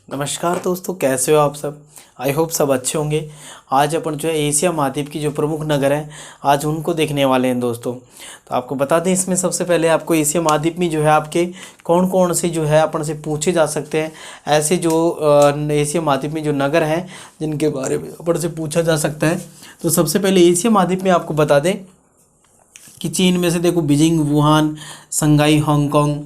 नमस्कार दोस्तों, कैसे हो आप सब। आई होप सब अच्छे होंगे। आज अपन जो है एशिया महाद्वीप की जो प्रमुख नगर हैं आज उनको देखने वाले हैं दोस्तों। तो आपको बता दें, इसमें सबसे पहले आपको एशिया महाद्वीप में जो है आपके कौन कौन से जो है अपन से पूछे जा सकते हैं, ऐसे जो एशिया महाद्वीप में जो नगर हैं जिनके बारे में अपन से पूछा जा सकता है। तो सबसे पहले एशिया महाद्वीप में आपको बता दें कि चीन में से देखो बीजिंग, वुहान, संघाई, हांगकांग।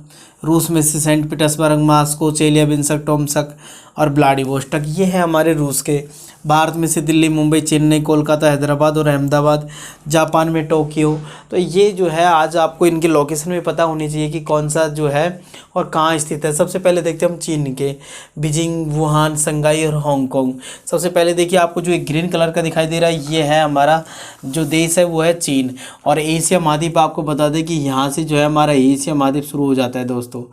रूस में से सेंट पीटर्सबर्ग, मॉस्को, चेलियाबिंस्क, टोम्सक और व्लादिवोस्टोक, ये है हमारे रूस के। भारत में से दिल्ली, मुंबई, चेन्नई, कोलकाता, हैदराबाद और अहमदाबाद। जापान में टोक्यो। तो ये जो है आज आपको इनके लोकेशन में पता होनी चाहिए कि कौन सा जो है और कहाँ स्थित है। सबसे पहले देखते हैं हम चीन के, बीजिंग, वुहान, संघाई और हांगकांग। सबसे पहले देखिए, आपको जो एक ग्रीन कलर का दिखाई दे रहा है ये है हमारा जो देश है वो है चीन। और एशिया महाद्वीप आपको बता दें कि यहाँ से जो है हमारा एशिया महाद्वीप शुरू हो जाता है दोस्तों,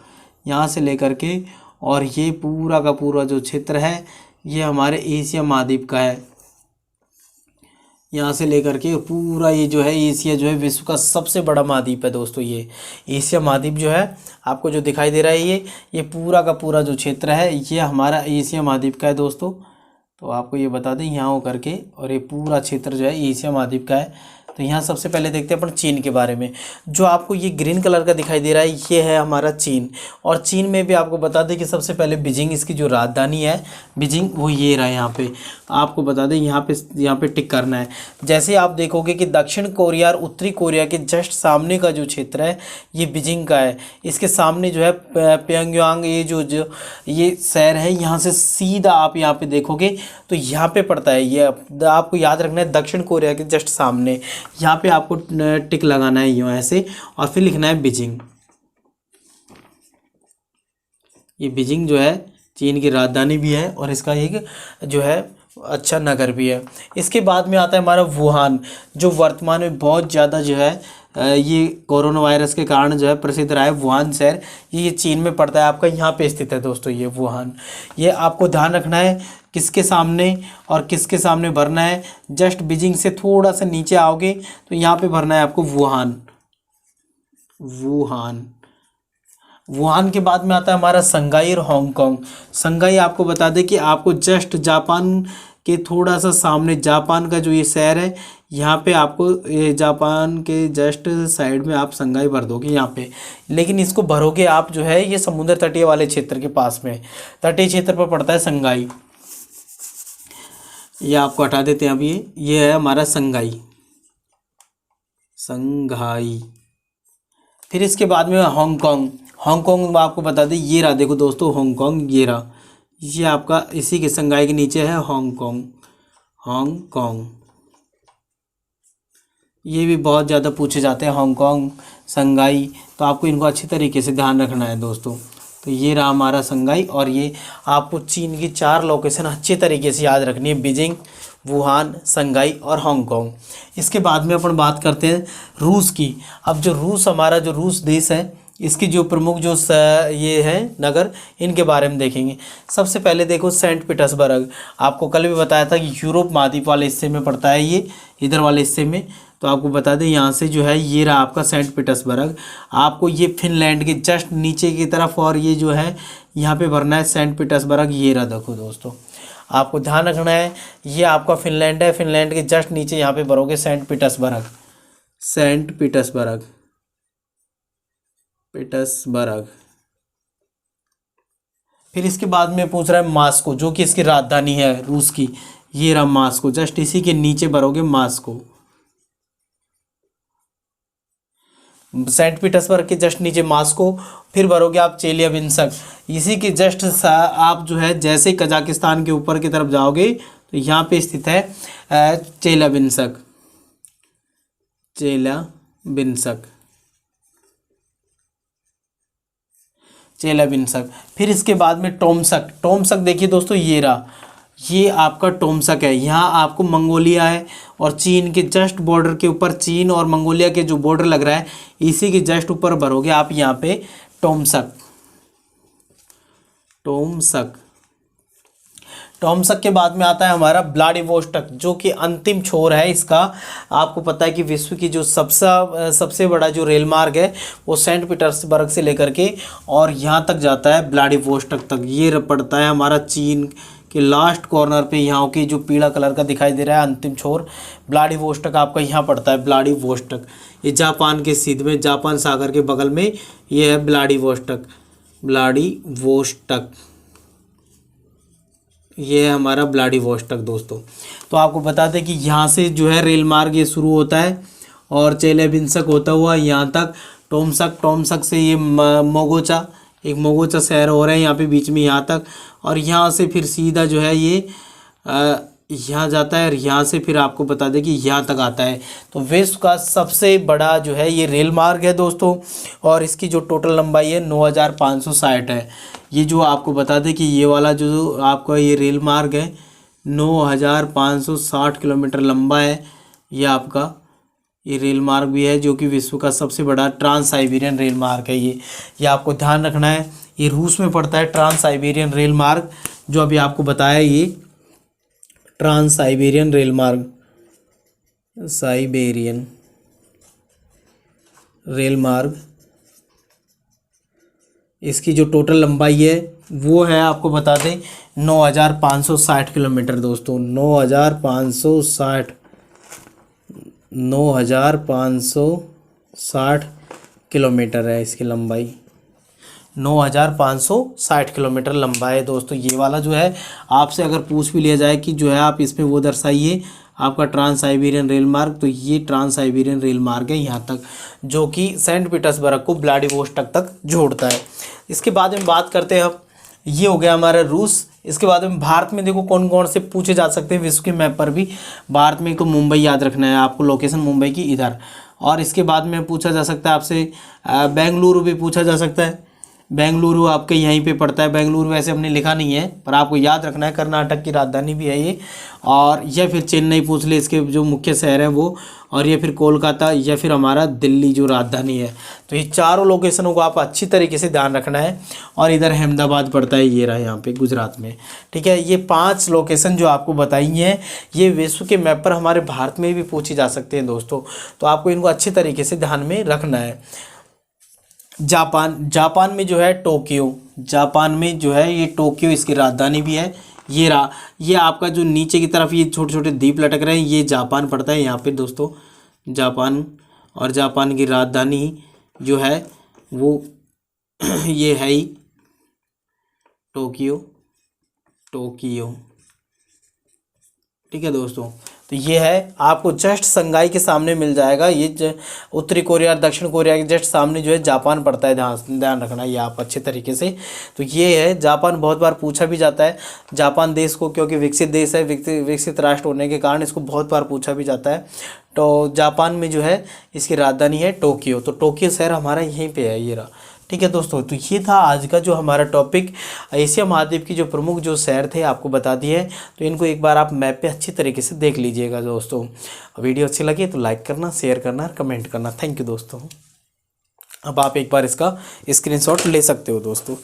यहाँ से लेकर के, और ये पूरा का पूरा जो क्षेत्र है ये हमारे एशिया महाद्वीप का है। यहाँ से लेकर के पूरा ये जो है एशिया जो है विश्व का सबसे बड़ा महाद्वीप है दोस्तों। ये एशिया महाद्वीप जो है आपको जो दिखाई दे रहा है ये पूरा का पूरा जो क्षेत्र है ये हमारा एशिया महाद्वीप का है दोस्तों। तो आपको ये बता दें यहाँ हो करके, और ये पूरा क्षेत्र जो है एशिया महाद्वीप का है। तो यहाँ सबसे पहले देखते हैं अपन चीन के बारे में। जो आपको ये ग्रीन कलर का दिखाई दे रहा है ये है हमारा चीन। और चीन में भी आपको बता दें कि सबसे पहले बीजिंग इसकी जो राजधानी है बीजिंग वो ये रहा। यहाँ पे आपको बता दें, यहाँ पे टिक करना है। जैसे आप देखोगे कि दक्षिण कोरिया और उत्तरी कोरिया के जस्ट सामने का जो क्षेत्र है ये बीजिंग का है। इसके सामने जो है प्योंगयांग, ये जो ये शहर है, यहाँ से सीधा आप यहाँ पे देखोगे तो यहाँ पे पड़ता है। ये आपको याद रखना है, दक्षिण कोरिया के जस्ट सामने। यहाँ पे आपको टिक लगाना है यूँ ऐसे, और फिर लिखना है बीजिंग। ये बीजिंग जो है चीन की राजधानी भी है और इसका एक जो है अच्छा नगर भी है। इसके बाद में आता है हमारा वुहान, जो वर्तमान में बहुत ज़्यादा जो है ये कोरोना वायरस के कारण जो है प्रसिद्ध रहा है। वुहान शहर ये चीन में पड़ता है, आपका यहाँ पे स्थित है दोस्तों ये वुहान। ये आपको ध्यान रखना है किसके सामने और किसके सामने भरना है। जस्ट बीजिंग से थोड़ा सा नीचे आओगे तो यहाँ पे भरना है आपको वुहान। वुहान वुहान के बाद में आता है हमारा संघाई और हांगकांग। संघाई आपको बता दें कि आपको जस्ट जापान के थोड़ा सा सामने, जापान का जो ये शहर है यहाँ पे आपको, ये जापान के जस्ट साइड में आप संघाई भर दोगे यहाँ पे। लेकिन इसको भरोगे आप जो है ये समुद्र तटीय वाले क्षेत्र के पास में, तटीय क्षेत्र पर पड़ता है संघाई। ये आपको हटा देते हैं। अभी ये है हमारा संघाई। संघाई फिर इसके बाद में हांगकांग। हांगकांग आपको बता दें ये रहा, देखो दोस्तों हांगकांग ये रहा, ये आपका इसी के संघाई के नीचे है हांगकांग। हांगकांग ये भी बहुत ज़्यादा पूछे जाते हैं, हांगकांग, संघाई। तो आपको इनको अच्छी तरीके से ध्यान रखना है दोस्तों। तो ये रहा हमारा संघाई, और ये आपको चीन की 4 लोकेशन अच्छे तरीके से याद रखनी है, बीजिंग, वुहान, संघाई और हांगकांग। इसके बाद में अपन बात करते हैं रूस की। अब जो रूस, हमारा जो रूस देश है, इसकी जो प्रमुख जो ये है नगर, इनके बारे में देखेंगे। सबसे पहले देखो सेंट पीटर्सबर्ग। आपको कल भी बताया था कि यूरोप महाद्वीप वाले हिस्से में पड़ता है ये, इधर वाले हिस्से में। तो आपको बता दें यहाँ से जो है ये रहा आपका सेंट पीटर्सबर्ग। आपको ये फिनलैंड के जस्ट नीचे की तरफ, और ये जो है यहाँ पे भरना है सेंट पीटर्सबर्ग। ये रहा देखो दोस्तों, आपको ध्यान रखना है ये आपका फिनलैंड है, फिनलैंड के जस्ट नीचे यहाँ पे भरोगे Saint Petersburg. Saint Petersburg, Petersburg. फिर इसके बाद में पूछ रहा है मॉस्को, जो कि इसकी राजधानी है रूस की। ये रहा मॉस्को, जस्ट इसी के नीचे भरोगे मॉस्को। सेंट पीटर्सबर्ग के जस्ट नीचे मॉस्को, फिर भरोगे आप चेलियाबिंस्क। इसी के जस्ट आप जो है जैसे कजाकिस्तान के ऊपर की तरफ जाओगे तो यहाँ पे स्थित है चेलियाबिंस्क। चेलियाबिंस्क, चेलियाबिंस्क। फिर इसके बाद में टोम्सक। टोम्सक देखिए दोस्तों ये रहा, ये आपका टोम्सक है। यहाँ आपको मंगोलिया है और चीन के जस्ट बॉर्डर के ऊपर, चीन और मंगोलिया के जो बॉर्डर लग रहा है इसी के जस्ट ऊपर भरोगे आप यहाँ पे टोम्सक। टोम्सक, टॉमस्क के बाद में आता है हमारा व्लादिवोस्टोक, जो कि अंतिम छोर है इसका। आपको पता है कि विश्व की जो सबसे बड़ा जो रेल मार्ग है वो सेंट पीटर्सबर्ग से लेकर के और यहाँ तक जाता है व्लादिवोस्टोक तक। ये पड़ता है हमारा चीन के लास्ट कॉर्नर पे, यहाँ की जो पीला कलर का दिखाई दे रहा है अंतिम छोर, व्लादिवोस्टोक आपका यहाँ पड़ता है। व्लादिवोस्टोक ये जापान के सीध में, जापान सागर के बगल में ये है व्लादिवोस्टोक। व्लादिवोस्टोक ये है हमारा व्लादिवोस्टोक दोस्तों। तो आपको बता दें कि यहाँ से जो है रेल मार्ग ये शुरू होता है और चेल्याबिंस्क होता हुआ यहाँ तक टोमस्क से ये मोगोचा, एक मोगोचा शहर हो रहा है यहाँ पे बीच में यहाँ तक, और यहाँ से फिर सीधा जो है ये यहाँ जाता है और यहाँ से फिर आपको बता दें कि यहाँ तक आता है। तो विश्व का सबसे बड़ा जो है ये रेल मार्ग है दोस्तों, और इसकी जो टोटल लंबाई है 9560 है। ये जो आपको बता दें कि ये वाला जो आपका ये रेल मार्ग है 9560 किलोमीटर लंबा है। ये आपका ये रेल मार्ग भी है जो कि विश्व का सबसे बड़ा ट्रांस साइबेरियन रेल मार्ग है। ये आपको ध्यान रखना है, ये रूस में पड़ता है ट्रांस साइबेरियन रेल मार्ग, जो अभी आपको बताया ये ट्रांस साइबेरियन रेल मार्ग, साइबेरियन रेल मार्ग। इसकी जो टोटल लंबाई है वो है आपको बता दें 9560 किलोमीटर दोस्तों। 9560 किलोमीटर है इसकी लंबाई। 9560 किलोमीटर लंबा है दोस्तों। ये वाला जो है आपसे अगर पूछ भी लिया जाए कि जो है आप इसमें वो दर्शाइए आपका ट्रांस साइबेरियन रेल मार्ग, तो ये ट्रांस साइबेरियन रेल मार्ग है यहाँ तक, जो कि सेंट पीटर्सबर्ग को व्लादिवोस्टोक तक जोड़ता है। इसके बाद में बात करते हैं अब, ये हो गया हमारा रूस। इसके बाद में भारत में देखो कौन कौन से पूछे जा सकते हैं विश्व के मैप पर भी। भारत में तो मुंबई याद रखना है आपको, लोकेशन मुंबई की इधर। और इसके बाद में पूछा जा सकता है आपसे बेंगलुरु भी पूछा जा सकता है। बेंगलुरु आपके यहीं पे पड़ता है। बेंगलुरु वैसे हमने लिखा नहीं है पर आपको याद रखना है, कर्नाटक की राजधानी भी है ये। और या फिर चेन्नई पूछ ले, इसके जो मुख्य शहर है वो, और या फिर कोलकाता, या फिर हमारा दिल्ली जो राजधानी है। तो ये चारों लोकेशनों को आप अच्छी तरीके से ध्यान रखना है। और इधर अहमदाबाद पड़ता है, ये रहा यहाँ पे गुजरात में। ठीक है, ये 5 लोकेशन जो आपको बताई हैं ये विश्व के मैप पर हमारे भारत में भी पूछी जा सकते हैं दोस्तों। तो आपको इनको अच्छी तरीके से ध्यान में रखना है। जापान में जो है टोक्यो, जापान में जो है ये टोक्यो इसकी राजधानी भी है। ये आपका जो नीचे की तरफ ये छोटे छोटे द्वीप लटक रहे हैं ये जापान पड़ता है यहाँ पे दोस्तों, जापान। और जापान की राजधानी जो है वो ये है ही टोक्यो। ठीक है दोस्तों, तो ये है आपको जस्ट संघाई के सामने मिल जाएगा। ये उत्तरी कोरिया और दक्षिण कोरिया के जस्ट सामने जो है जापान पड़ता है, ध्यान रखना ये आप अच्छे तरीके से। तो ये है जापान, बहुत बार पूछा भी जाता है जापान देश को, क्योंकि विकसित देश है, विकसित राष्ट्र होने के कारण इसको बहुत बार पूछा भी जाता है। तो जापान में जो है इसकी राजधानी है टोक्यो। तो टोक्यो शहर हमारा यहीं पर है, ये रहा। ठीक है दोस्तों, तो ये था आज का जो हमारा टॉपिक, एशिया महाद्वीप की जो प्रमुख जो शहर थे आपको बता दिए। तो इनको एक बार आप मैप पे अच्छी तरीके से देख लीजिएगा दोस्तों। वीडियो अच्छी लगी तो लाइक करना, शेयर करना, कमेंट करना। थैंक यू दोस्तों। अब आप एक बार इसका स्क्रीनशॉट ले सकते हो दोस्तों।